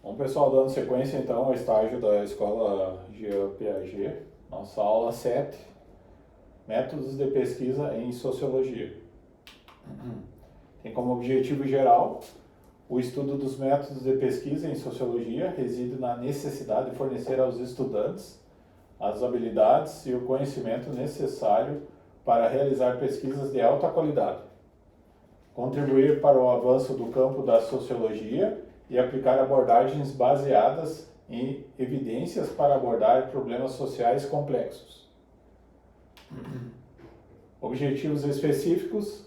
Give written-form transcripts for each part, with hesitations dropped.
Bom, pessoal, dando sequência então ao estágio da Escola Jean Piaget, nossa aula 7, métodos de pesquisa em sociologia. Tem como objetivo geral o estudo dos métodos de pesquisa em sociologia reside na necessidade de fornecer aos estudantes as habilidades e o conhecimento necessário para realizar pesquisas de alta qualidade, contribuir para o avanço do campo da sociologia e aplicar abordagens baseadas em evidências para abordar problemas sociais complexos. Objetivos específicos: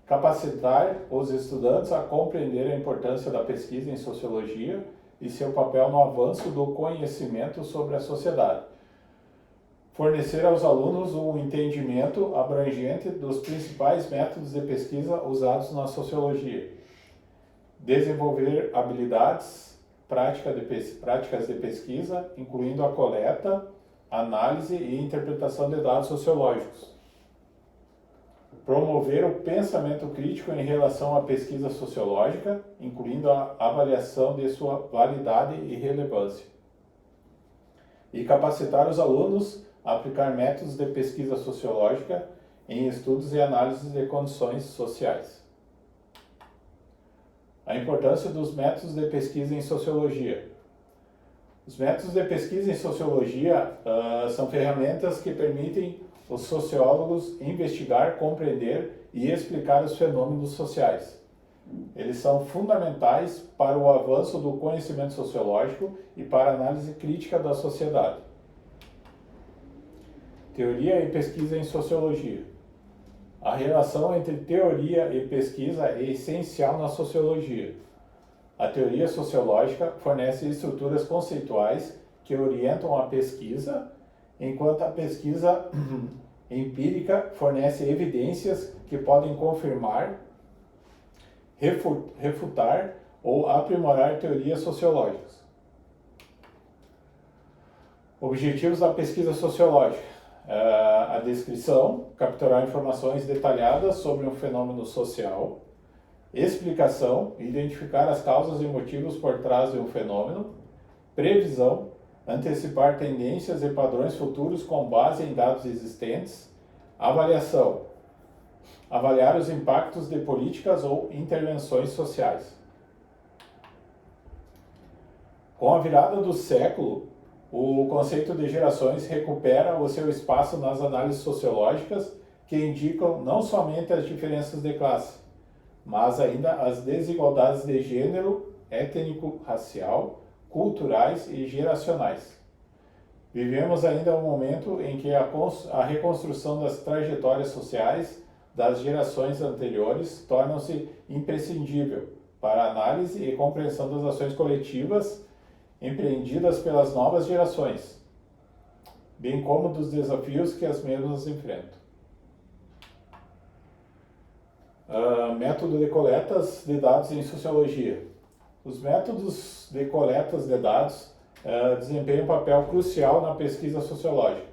capacitar os estudantes a compreender a importância da pesquisa em sociologia e seu papel no avanço do conhecimento sobre a sociedade. Fornecer aos alunos um entendimento abrangente dos principais métodos de pesquisa usados na sociologia. Desenvolver habilidades práticas de pesquisa, incluindo a coleta, análise e interpretação de dados sociológicos. Promover o pensamento crítico em relação à pesquisa sociológica, incluindo a avaliação de sua validade e relevância. E capacitar os alunos a aplicar métodos de pesquisa sociológica em estudos e análises de condições sociais. A importância dos métodos de pesquisa em sociologia. Os métodos de pesquisa em sociologia são ferramentas que permitem os sociólogos investigar, compreender e explicar os fenômenos sociais. Eles são fundamentais para o avanço do conhecimento sociológico e para a análise crítica da sociedade. Teoria e pesquisa em sociologia. A relação entre teoria e pesquisa é essencial na sociologia. A teoria sociológica fornece estruturas conceituais que orientam a pesquisa, enquanto a pesquisa empírica fornece evidências que podem confirmar, refutar ou aprimorar teorias sociológicas. Objetivos da pesquisa sociológica. A descrição, capturar informações detalhadas sobre um fenômeno social. Explicação, identificar as causas e motivos por trás de um fenômeno. Previsão, antecipar tendências e padrões futuros com base em dados existentes. Avaliação, avaliar os impactos de políticas ou intervenções sociais. Com a virada do século, o conceito de gerações recupera o seu espaço nas análises sociológicas que indicam não somente as diferenças de classe, mas ainda as desigualdades de gênero, étnico-racial, culturais e geracionais. Vivemos ainda um momento em que a reconstrução das trajetórias sociais das gerações anteriores torna-se imprescindível para a análise e compreensão das ações coletivas empreendidas pelas novas gerações, bem como dos desafios que as mesmas enfrentam. Método de coletas de dados em sociologia. Os métodos de coletas de dados desempenham um papel crucial na pesquisa sociológica,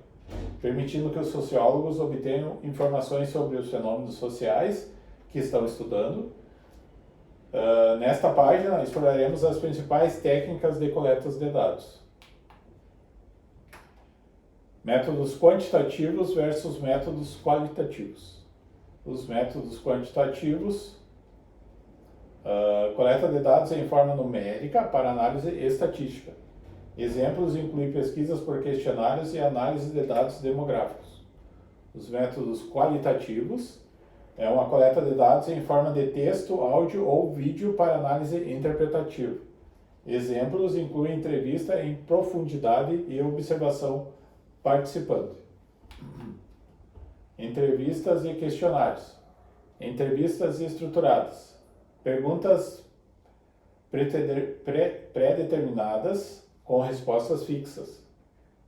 permitindo que os sociólogos obtenham informações sobre os fenômenos sociais que estão estudando. Nesta página, exploraremos as principais técnicas de coletas de dados. Métodos quantitativos versus métodos qualitativos. Os métodos quantitativos, coleta de dados em forma numérica para análise estatística. Exemplos incluem pesquisas por questionários e análise de dados demográficos. Os métodos qualitativos é uma coleta de dados em forma de texto, áudio ou vídeo para análise interpretativa. Exemplos incluem entrevista em profundidade e observação participante. Entrevistas e questionários. Entrevistas estruturadas. Perguntas pré-determinadas com respostas fixas.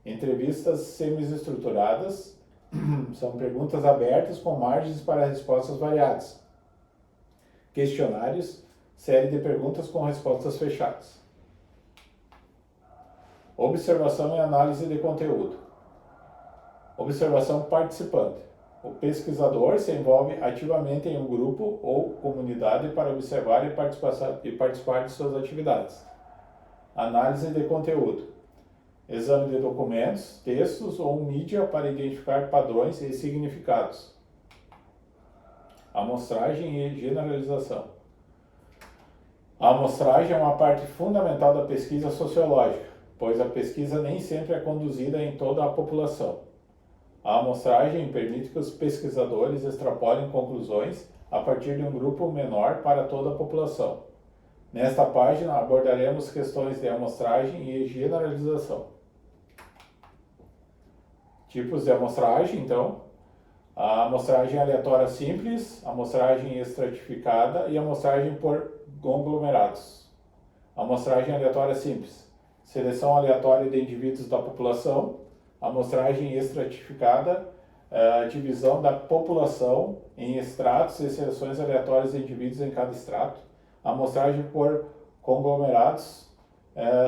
Entrevistas semi-estruturadas são perguntas abertas com margens para respostas variadas. Questionários, série de perguntas com respostas fechadas. Observação e análise de conteúdo. Observação participante. O pesquisador se envolve ativamente em um grupo ou comunidade para observar e participar de suas atividades. Análise de conteúdo. Exame de documentos, textos ou mídia para identificar padrões e significados. Amostragem e generalização. A amostragem é uma parte fundamental da pesquisa sociológica, pois a pesquisa nem sempre é conduzida em toda a população. A amostragem permite que os pesquisadores extrapolem conclusões a partir de um grupo menor para toda a população. Nesta página abordaremos questões de amostragem e generalização. Tipos de amostragem, então: a amostragem aleatória simples, amostragem estratificada e amostragem por conglomerados. Amostragem aleatória simples: seleção aleatória de indivíduos da população. Amostragem estratificada: divisão da população em estratos e seleções aleatórias de indivíduos em cada estrato. Amostragem por conglomerados: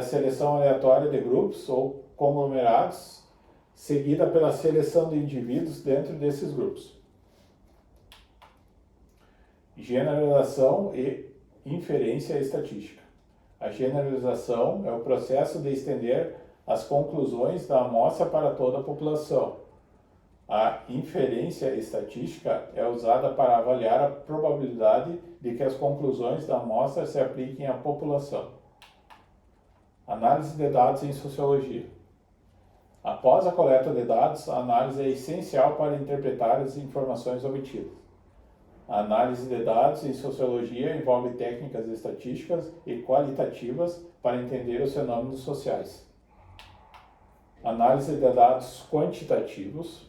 seleção aleatória de grupos ou conglomerados, seguida pela seleção de indivíduos dentro desses grupos. Generalização e inferência estatística. A generalização é o processo de estender as conclusões da amostra para toda a população. A inferência estatística é usada para avaliar a probabilidade de que as conclusões da amostra se apliquem à população. Análise de dados em sociologia. Após a coleta de dados, a análise é essencial para interpretar as informações obtidas. A análise de dados em sociologia envolve técnicas estatísticas e qualitativas para entender os fenômenos sociais. Análise de dados quantitativos,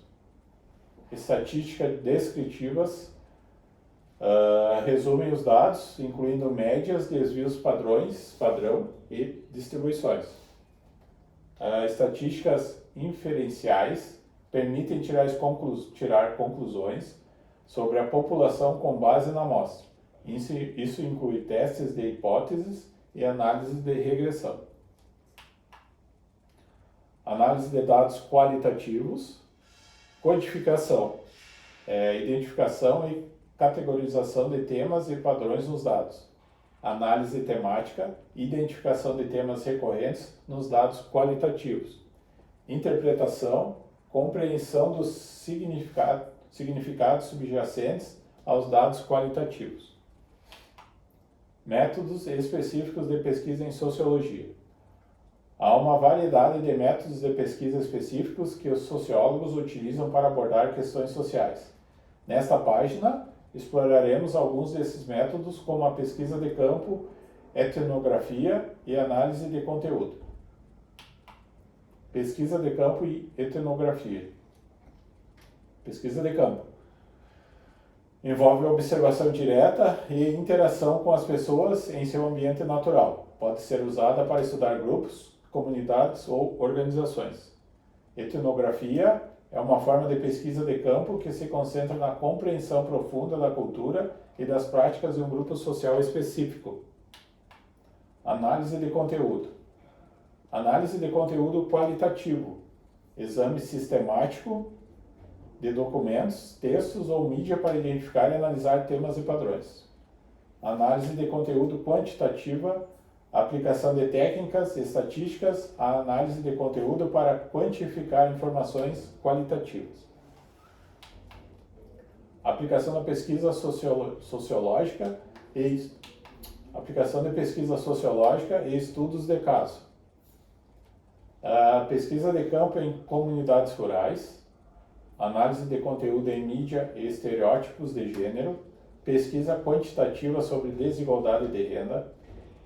estatística descritivas, resumem os dados, incluindo médias, desvios padrão e distribuições. Estatísticas inferenciais permitem tirar conclusões sobre a população com base na amostra. Isso inclui testes de hipóteses e análise de regressão. Análise de dados qualitativos, codificação, identificação e categorização de temas e padrões nos dados. Análise temática, identificação de temas recorrentes nos dados qualitativos. Interpretação, compreensão dos significados subjacentes aos dados qualitativos. Métodos específicos de pesquisa em sociologia. Há uma variedade de métodos de pesquisa específicos que os sociólogos utilizam para abordar questões sociais. Nesta página, exploraremos alguns desses métodos, como a pesquisa de campo, etnografia e análise de conteúdo. Pesquisa de campo e etnografia. Pesquisa de campo envolve observação direta e interação com as pessoas em seu ambiente natural. Pode ser usada para estudar grupos, comunidades ou organizações. Etnografia é uma forma de pesquisa de campo que se concentra na compreensão profunda da cultura e das práticas de um grupo social específico. Análise de conteúdo. Análise de conteúdo qualitativo. Exame sistemático de documentos, textos ou mídia para identificar e analisar temas e padrões. Análise de conteúdo quantitativa. Aplicação de técnicas estatísticas à análise de conteúdo para quantificar informações qualitativas. Aplicação da pesquisa sociológica e estudos de caso. A pesquisa de campo em comunidades rurais. Análise de conteúdo em mídia e estereótipos de gênero. Pesquisa quantitativa sobre desigualdade de renda.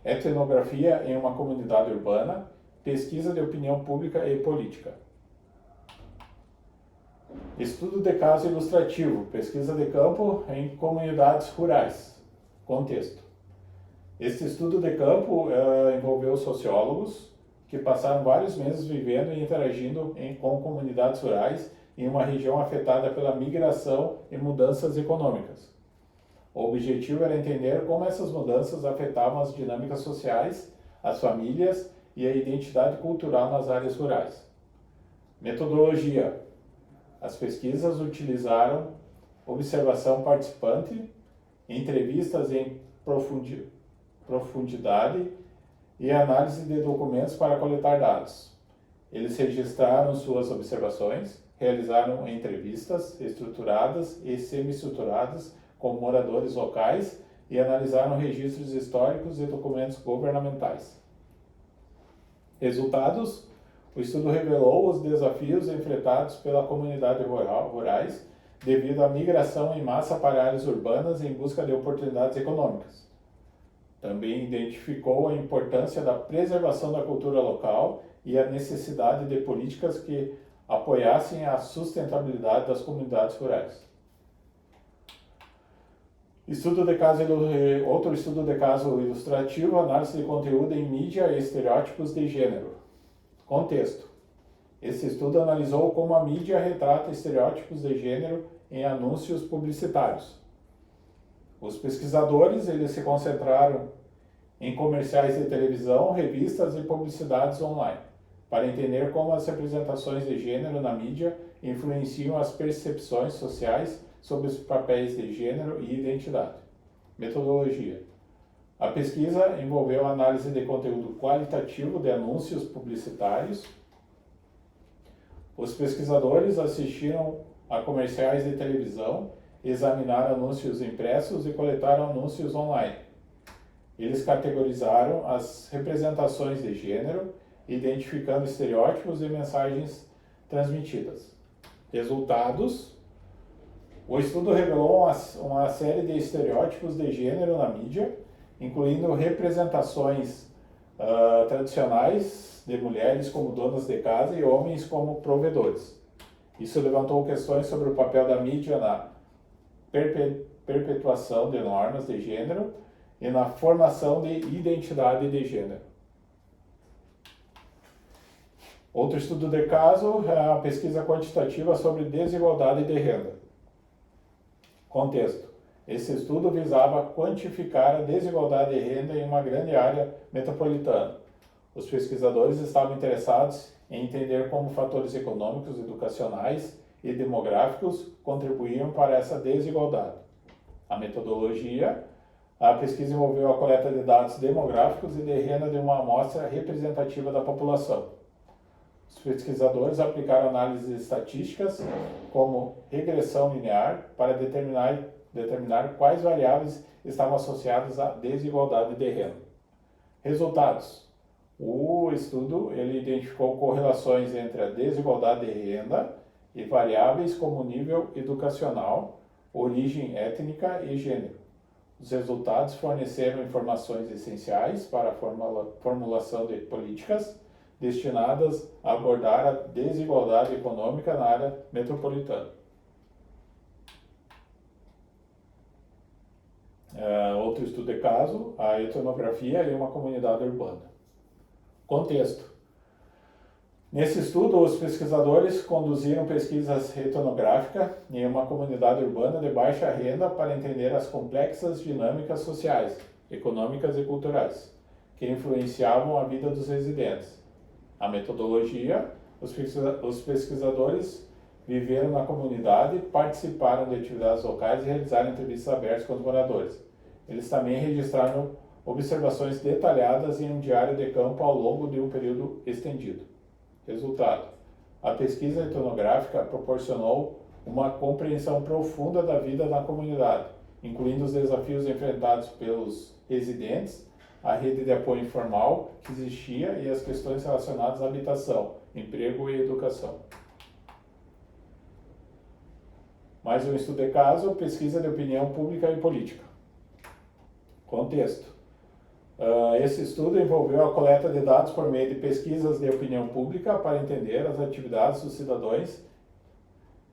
Etnografia em uma comunidade urbana, pesquisa de opinião pública e política. Estudo de caso ilustrativo, pesquisa de campo em comunidades rurais. Contexto. Este estudo de campo envolveu sociólogos que passaram vários meses vivendo e interagindo com comunidades rurais em uma região afetada pela migração e mudanças econômicas. O objetivo era entender como essas mudanças afetavam as dinâmicas sociais, as famílias e a identidade cultural nas áreas rurais. Metodologia. As pesquisas utilizaram observação participante, entrevistas em profundidade e análise de documentos para coletar dados. Eles registraram suas observações, realizaram entrevistas estruturadas e semi-estruturadas com moradores locais e analisaram registros históricos e documentos governamentais. Resultados: o estudo revelou os desafios enfrentados pela comunidade rurais devido à migração em massa para áreas urbanas em busca de oportunidades econômicas. Também identificou a importância da preservação da cultura local e a necessidade de políticas que apoiassem a sustentabilidade das comunidades rurais. Outro estudo de caso ilustrativo, análise de conteúdo em mídia e estereótipos de gênero. Contexto. Esse estudo analisou como a mídia retrata estereótipos de gênero em anúncios publicitários. Os pesquisadores eles se concentraram em comerciais de televisão, revistas e publicidades online, para entender como as representações de gênero na mídia influenciam as percepções sociais sobre os papéis de gênero e identidade. Metodologia. A pesquisa envolveu a análise de conteúdo qualitativo de anúncios publicitários. Os pesquisadores assistiram a comerciais de televisão, examinaram anúncios impressos e coletaram anúncios online. Eles categorizaram as representações de gênero, identificando estereótipos e mensagens transmitidas. Resultados: o estudo revelou uma série de estereótipos de gênero na mídia, incluindo representações tradicionais de mulheres como donas de casa e homens como provedores. Isso levantou questões sobre o papel da mídia na perpetuação de normas de gênero e na formação de identidade de gênero. Outro estudo de caso é a pesquisa quantitativa sobre desigualdade de renda. Contexto. Esse estudo visava quantificar a desigualdade de renda em uma grande área metropolitana. Os pesquisadores estavam interessados em entender como fatores econômicos, educacionais e demográficos contribuíam para essa desigualdade. A metodologia: a pesquisa envolveu a coleta de dados demográficos e de renda de uma amostra representativa da população. Os pesquisadores aplicaram análises estatísticas, como regressão linear, para determinar quais variáveis estavam associadas à desigualdade de renda. Resultados: o estudo identificou correlações entre a desigualdade de renda e variáveis como nível educacional, origem étnica e gênero. Os resultados forneceram informações essenciais para a formulação de políticas destinadas a abordar a desigualdade econômica na área metropolitana. Outro estudo de caso, a etnografia em uma comunidade urbana. Contexto. Nesse estudo, os pesquisadores conduziram pesquisas etnográficas em uma comunidade urbana de baixa renda para entender as complexas dinâmicas sociais, econômicas e culturais que influenciavam a vida dos residentes. A metodologia: os pesquisadores viveram na comunidade, participaram de atividades locais e realizaram entrevistas abertas com os moradores. Eles também registraram observações detalhadas em um diário de campo ao longo de um período estendido. Resultado: a pesquisa etnográfica proporcionou uma compreensão profunda da vida na comunidade, incluindo os desafios enfrentados pelos residentes, a rede de apoio informal que existia e as questões relacionadas à habitação, emprego e educação. Mais um estudo de caso, pesquisa de opinião pública e política. Contexto. Esse estudo envolveu a coleta de dados por meio de pesquisas de opinião pública para entender as atividades dos cidadãos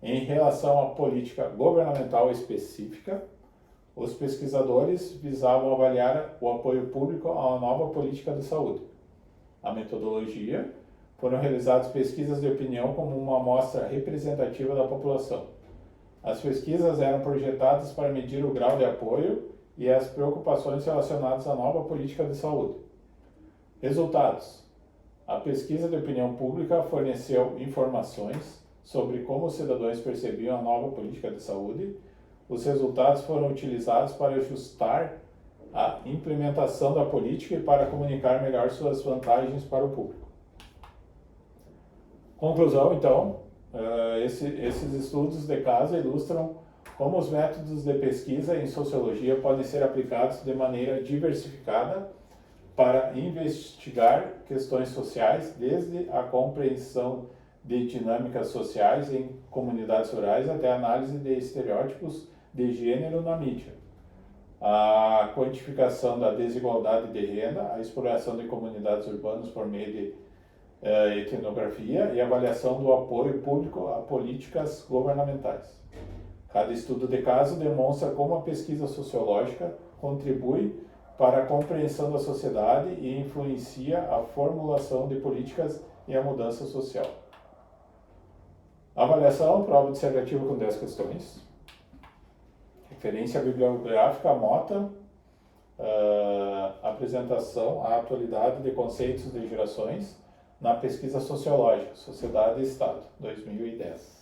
em relação à política governamental específica. Os pesquisadores visavam avaliar o apoio público a uma nova política de saúde. A metodologia: foram realizadas pesquisas de opinião como uma amostra representativa da população. As pesquisas eram projetadas para medir o grau de apoio e as preocupações relacionadas à nova política de saúde. Resultados: a pesquisa de opinião pública forneceu informações sobre como os cidadãos percebiam a nova política de saúde. Os resultados foram utilizados para ajustar a implementação da política e para comunicar melhor suas vantagens para o público. Conclusão, então, esses estudos de caso ilustram como os métodos de pesquisa em sociologia podem ser aplicados de maneira diversificada para investigar questões sociais, desde a compreensão de dinâmicas sociais em comunidades rurais até a análise de estereótipos de gênero na mídia, a quantificação da desigualdade de renda, a exploração de comunidades urbanas por meio de etnografia e avaliação do apoio público a políticas governamentais. Cada estudo de caso demonstra como a pesquisa sociológica contribui para a compreensão da sociedade e influencia a formulação de políticas e a mudança social. Avaliação, prova dissertativa com 10 questões. Referência bibliográfica, Mota. Apresentação, a atualidade de conceitos de gerações na pesquisa sociológica, Sociedade e Estado, 2010.